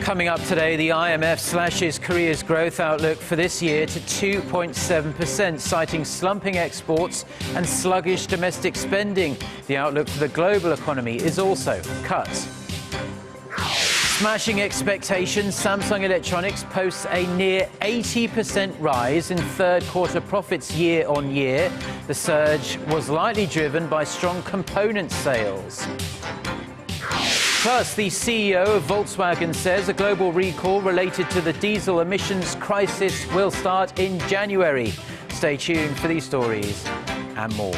Coming up today, the IMF slashes Korea's growth outlook for this year to 2.7%, citing slumping exports and sluggish domestic spending. The outlook for the global economy is also cut. Smashing expectations, Samsung Electronics posts a near 80% rise in third-quarter profits year-on-year. The surge was likely driven by strong component sales. Plus, the CEO of Volkswagen says a global recall related to the diesel emissions crisis will start in January. Stay tuned for these stories and more.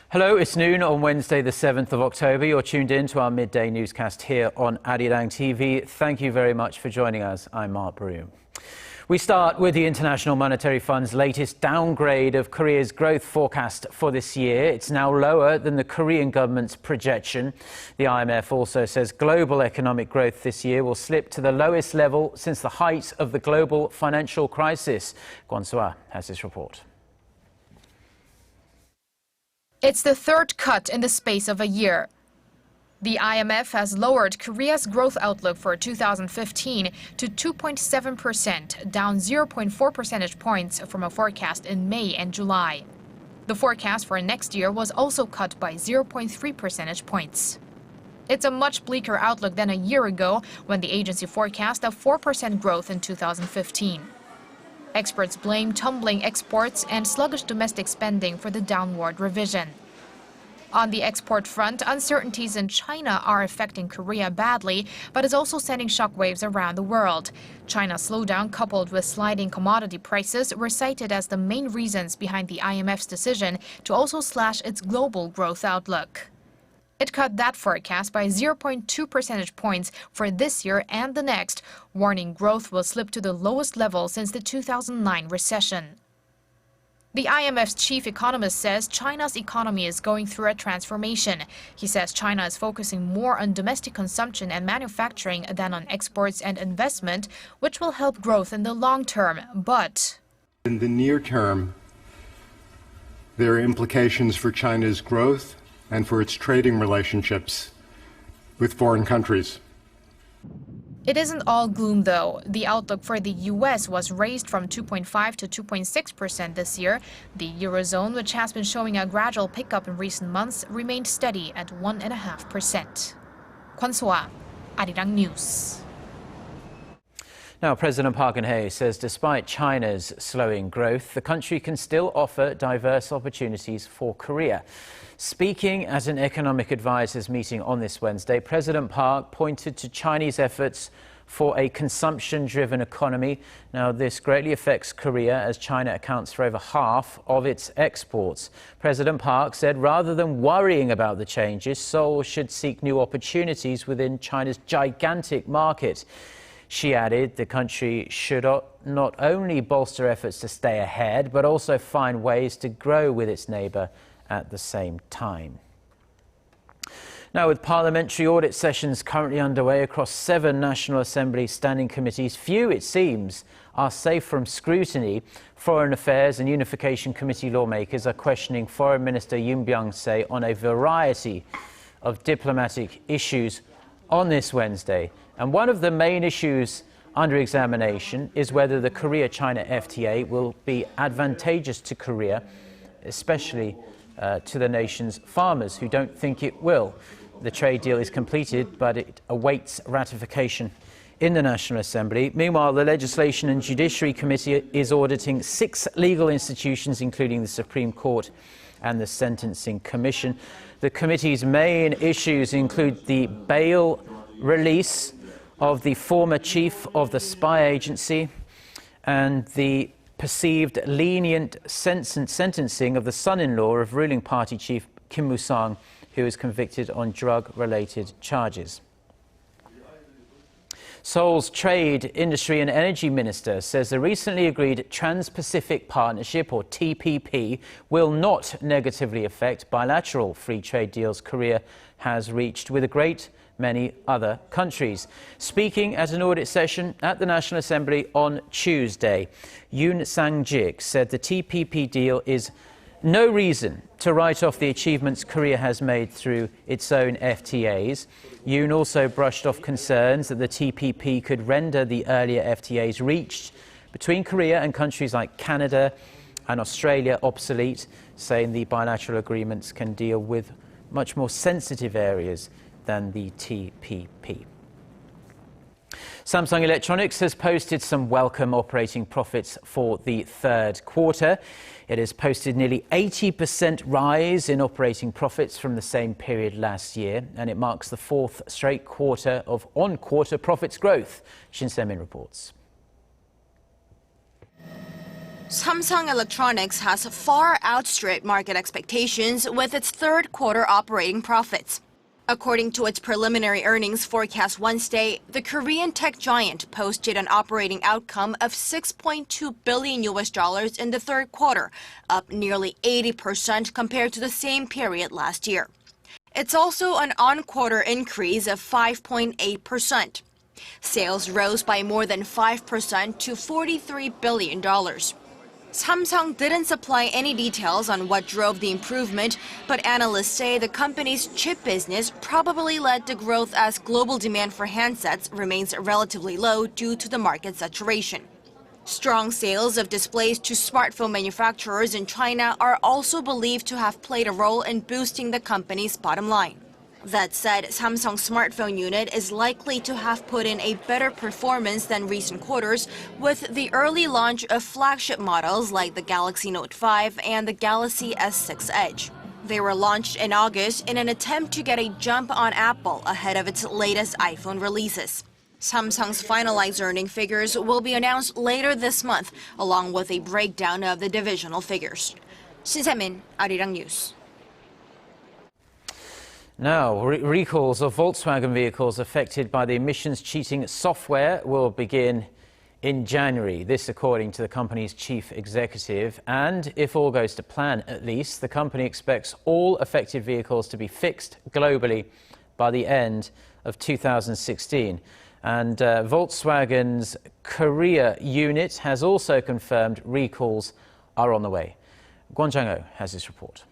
Hello, it's noon on Wednesday, the 7th of October. You're tuned in to our midday newscast here on Arirang TV. Thank you very much for joining us. I'm Mark Broome. We start with the International Monetary Fund's latest downgrade of Korea's growth forecast for this year. It's now lower than the Korean government's projection. The IMF also says global economic growth this year will slip to the lowest level since the height of the global financial crisis. Kwon Soo-ah has this report. It's the third cut in the space of a year. The IMF has lowered Korea's growth outlook for 2015 to 2.7%, down 0.4 percentage points from a forecast in May and July. The forecast for next year was also cut by 0.3 percentage points. It's a much bleaker outlook than a year ago, when the agency forecast a 4% growth in 2015. Experts blame tumbling exports and sluggish domestic spending for the downward revision. On the export front, uncertainties in China are affecting Korea badly, but is also sending shockwaves around the world. China's slowdown, coupled with sliding commodity prices, were cited as the main reasons behind the IMF's decision to also slash its global growth outlook. It cut that forecast by 0.2 percentage points for this year and the next, warning growth will slip to the lowest level since the 2009 recession. The IMF's chief economist says China's economy is going through a transformation. He says China is focusing more on domestic consumption and manufacturing than on exports and investment, which will help growth in the long term. But in the near term, there are implications for China's growth and for its trading relationships with foreign countries. It isn't all gloom, though. The outlook for the U.S. was raised from 2.5 to 2.6% this year. The Eurozone, which has been showing a gradual pickup in recent months, remained steady at 1.5%. Kwon Soo-ah, Arirang News. Now, President Park Geun-hye says despite China's slowing growth, the country can still offer diverse opportunities for Korea. Speaking at an economic advisors meeting on this Wednesday, President Park pointed to Chinese efforts for a consumption-driven economy. Now, this greatly affects Korea as China accounts for over half of its exports. President Park said rather than worrying about the changes, Seoul should seek new opportunities within China's gigantic market. She added the country should not only bolster efforts to stay ahead, but also find ways to grow with its neighbour at the same time. Now, with parliamentary audit sessions currently underway across 7 National Assembly standing committees, few, it seems, are safe from scrutiny. Foreign Affairs and Unification Committee lawmakers are questioning Foreign Minister Yoon Byung-se on a variety of diplomatic issues on this Wednesday. And one of the main issues under examination is whether the Korea-China FTA will be advantageous to Korea, especially to the nation's farmers, who don't think it will. The trade deal is completed, but it awaits ratification in the National Assembly. Meanwhile, the Legislation and Judiciary Committee is auditing 6 legal institutions, including the Supreme Court and the Sentencing Commission. The committee's main issues include the bail release of the former chief of the spy agency and the perceived lenient sentencing of the son-in-law of ruling party chief Kim Moo-sang, who is convicted on drug-related charges. Seoul's Trade, Industry and Energy Minister says the recently agreed Trans-Pacific Partnership, or TPP, will not negatively affect bilateral free trade deals Korea has reached with a great many other countries. Speaking at an audit session at the National Assembly on Tuesday, Yoon Sang-jik said the TPP deal is no reason to write off the achievements Korea has made through its own FTAs. Yoon also brushed off concerns that the TPP could render the earlier FTAs reached between Korea and countries like Canada and Australia obsolete, saying the bilateral agreements can deal with much more sensitive areas than the TPP. Samsung Electronics has posted some welcome operating profits for the third quarter. It has posted nearly 80% rise in operating profits from the same period last year, and it marks the fourth straight quarter of on-quarter profits growth. Shin Se-min reports. Samsung Electronics has far outstripped market expectations with its third quarter operating profits. According to its preliminary earnings forecast Wednesday, the Korean tech giant posted an operating outcome of $6.2 billion in the third quarter, up nearly 80% compared to the same period last year. It's also an on-quarter increase of 5.8%. Sales rose by more than 5% to $43 billion. Samsung didn't supply any details on what drove the improvement, but analysts say the company's chip business probably led to growth as global demand for handsets remains relatively low due to the market saturation. Strong sales of displays to smartphone manufacturers in China are also believed to have played a role in boosting the company's bottom line. That said, Samsung's smartphone unit is likely to have put in a better performance than recent quarters with the early launch of flagship models like the Galaxy Note 5 and the Galaxy S6 Edge. They were launched in August in an attempt to get a jump on Apple ahead of its latest iPhone releases. Samsung's finalized earning figures will be announced later this month, along with a breakdown of the divisional figures. Shin Se-min, Arirang News. Now, recalls of Volkswagen vehicles affected by the emissions cheating software will begin in January. This according to the company's chief executive. And if all goes to plan, at least, the company expects all affected vehicles to be fixed globally by the end of 2016. And Volkswagen's Korea unit has also confirmed recalls are on the way. Kwon Jang-ho has this report.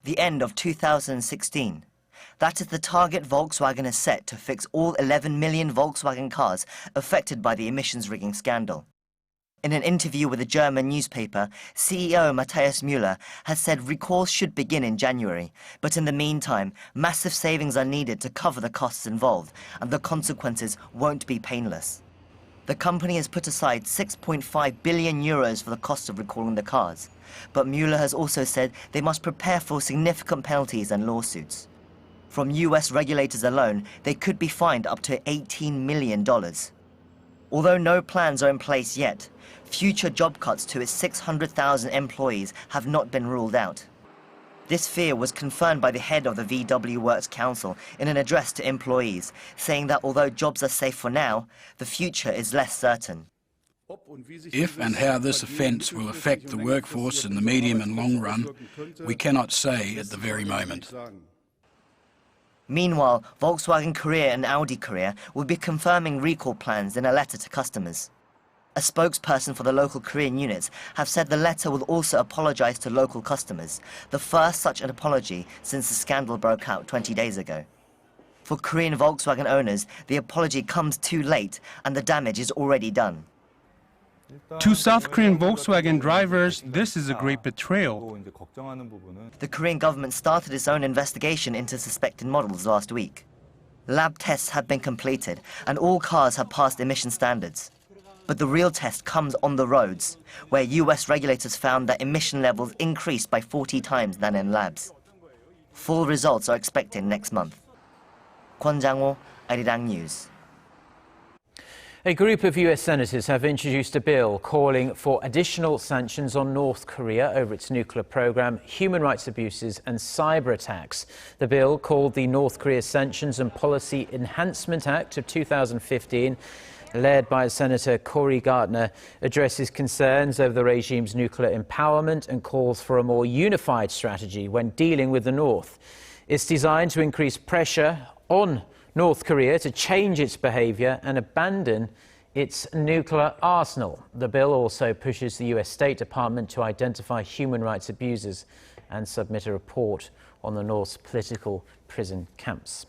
The end of 2016. That is the target Volkswagen has set to fix all 11 million Volkswagen cars affected by the emissions rigging scandal. In an interview with a German newspaper, CEO Matthias Müller has said recalls should begin in January, but in the meantime, massive savings are needed to cover the costs involved, and the consequences won't be painless. The company has put aside 6.5 billion euros for the cost of recalling the cars. But Müller has also said they must prepare for significant penalties and lawsuits. From US regulators alone, they could be fined up to $18 million. Although no plans are in place yet, future job cuts to its 600,000 employees have not been ruled out. This fear was confirmed by the head of the VW Works Council in an address to employees, saying that although jobs are safe for now, the future is less certain. If and how this offence will affect the workforce in the medium and long run, we cannot say at the very moment. Meanwhile, Volkswagen Korea and Audi Korea will be confirming recall plans in a letter to customers. A spokesperson for the local Korean units have said the letter will also apologize to local customers, the first such an apology since the scandal broke out 20 days ago. For Korean Volkswagen owners, the apology comes too late and the damage is already done. To South Korean Volkswagen drivers, this is a great betrayal. The Korean government started its own investigation into suspected models last week. Lab tests have been completed and all cars have passed emission standards. But the real test comes on the roads, where US regulators found that emission levels increased by 40 times than in labs. Full results are expected next month. Kwon Jang-ho, Arirang News. A group of US senators have introduced a bill calling for additional sanctions on North Korea over its nuclear program, human rights abuses and cyber attacks. The bill, called the North Korea Sanctions and Policy Enhancement Act of 2015, led by Senator Cory Gardner, addresses concerns over the regime's nuclear empowerment and calls for a more unified strategy when dealing with the North. It's designed to increase pressure on North Korea to change its behavior and abandon its nuclear arsenal. The bill also pushes the US State Department to identify human rights abusers and submit a report on the North's political prison camps.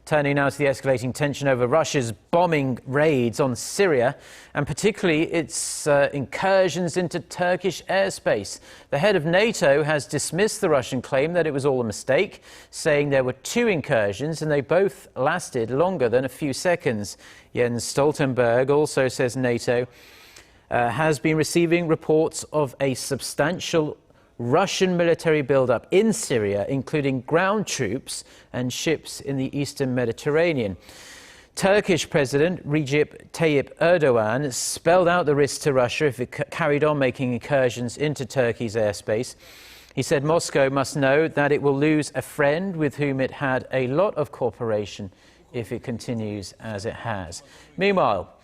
Turning now to the escalating tension over Russia's bombing raids on Syria, and particularly its incursions into Turkish airspace. The head of NATO has dismissed the Russian claim that it was all a mistake, saying there were 2 incursions and they both lasted longer than a few seconds. Jens Stoltenberg also says NATO has been receiving reports of a substantial Russian military buildup in Syria, including ground troops and ships in the eastern Mediterranean. Turkish President Recep Tayyip Erdogan spelled out the risks to Russia if it carried on making incursions into Turkey's airspace. He said Moscow must know that it will lose a friend with whom it had a lot of cooperation if it continues as it has. Meanwhile,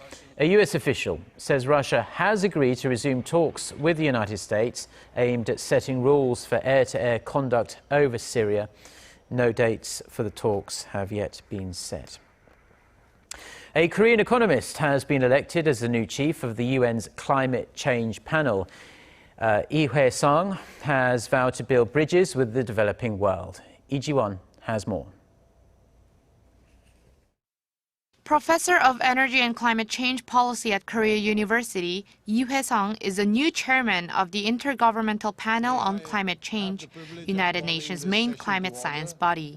a US official says Russia has agreed to resume talks with the United States aimed at setting rules for air-to-air conduct over Syria. No dates for the talks have yet been set. A Korean economist has been elected as the new chief of the UN's climate change panel. Lee Hwae-sung has vowed to build bridges with the developing world. Lee Ji-won has more. Professor of Energy and Climate Change Policy at Korea University, Lee Hwae-sung is the new chairman of the Intergovernmental Panel on Climate Change, United Nations' main climate science body.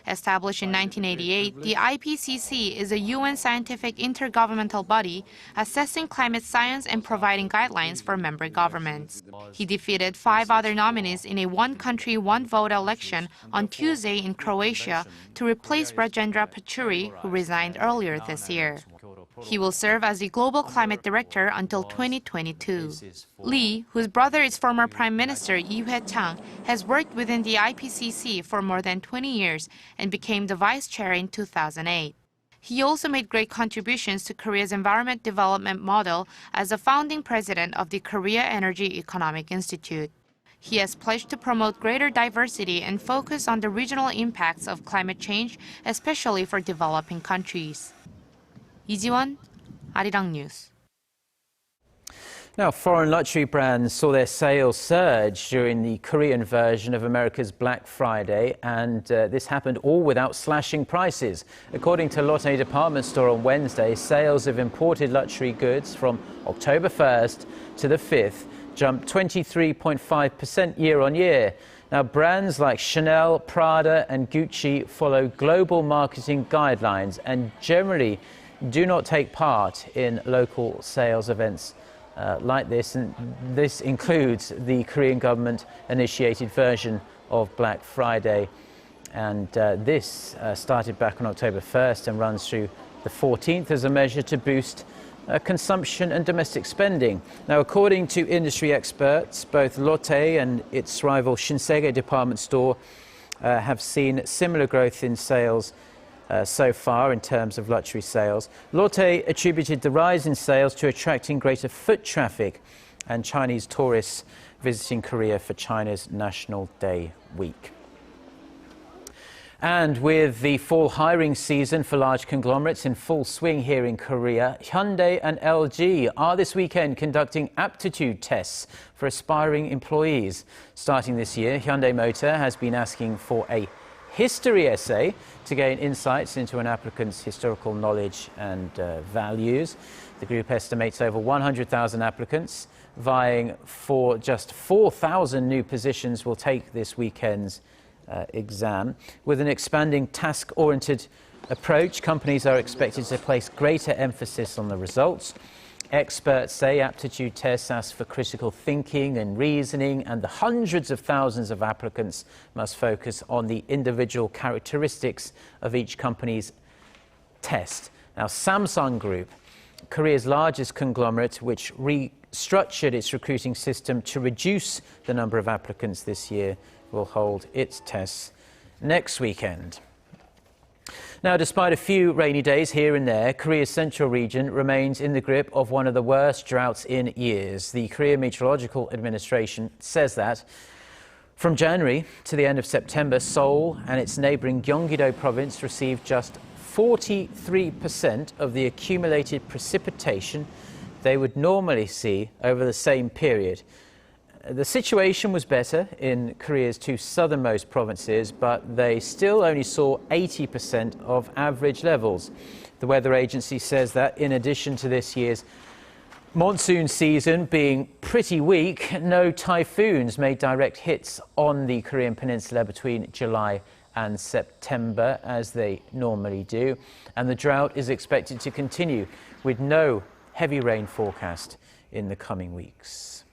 Established in 1988, the IPCC is a UN scientific intergovernmental body assessing climate science and providing guidelines for member governments. He defeated 5 other nominees in a one-country, one-vote election on Tuesday in Croatia to replace Rajendra Pachauri, who resigned earlier this year. He will serve as the Global Climate Director until 2022. Lee, whose brother is former Prime Minister Lee Hwae-chang, has worked within the IPCC for more than 20 years and became the vice chair in 2008. He also made great contributions to Korea's environment development model as the founding president of the Korea Energy Economic Institute. He has pledged to promote greater diversity and focus on the regional impacts of climate change, especially for developing countries. Lee Ji-won, Arirang News. Now, foreign luxury brands saw their sales surge during the Korean version of America's Black Friday, and this happened all without slashing prices. According to Lotte department store on Wednesday, sales of imported luxury goods from October 1st to the 5th jumped 23.5% year-on-year. Now, brands like Chanel, Prada and Gucci follow global marketing guidelines and generally do not take part in local sales events like this. And this includes the Korean government-initiated version of Black Friday. And this started back on October 1st and runs through the 14th as a measure to boost consumption and domestic spending. Now, according to industry experts, both Lotte and its rival Shinsegae department store have seen similar growth in sales so far in terms of luxury sales. Lotte attributed the rise in sales to attracting greater foot traffic and Chinese tourists visiting Korea for China's National Day week. And with the fall hiring season for large conglomerates in full swing here in Korea, Hyundai and LG are this weekend conducting aptitude tests for aspiring employees. Starting this year, Hyundai Motor has been asking for a history essay to gain insights into an applicant's historical knowledge and values. The group estimates over 100,000 applicants vying for just 4,000 new positions will take this weekend's exam. With an expanding task-oriented approach, companies are expected to place greater emphasis on the results. Experts say aptitude tests ask for critical thinking and reasoning, and the hundreds of thousands of applicants must focus on the individual characteristics of each company's test. Now, Samsung Group, Korea's largest conglomerate, which restructured its recruiting system to reduce the number of applicants this year, will hold its tests next weekend. Now, despite a few rainy days here and there, Korea's central region remains in the grip of one of the worst droughts in years. The Korea Meteorological Administration says that from January to the end of September, Seoul and its neighboring Gyeonggi-do province received just 43% of the accumulated precipitation they would normally see over the same period. The situation was better in Korea's two southernmost provinces, but they still only saw 80% of average levels. The weather agency says that in addition to this year's monsoon season being pretty weak, no typhoons made direct hits on the Korean peninsula between July and September, as they normally do. And the drought is expected to continue with no heavy rain forecast in the coming weeks.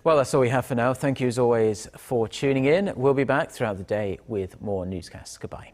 Well, that's all we have for now. Thank you as always for tuning in. We'll be back throughout the day with more newscasts. Goodbye.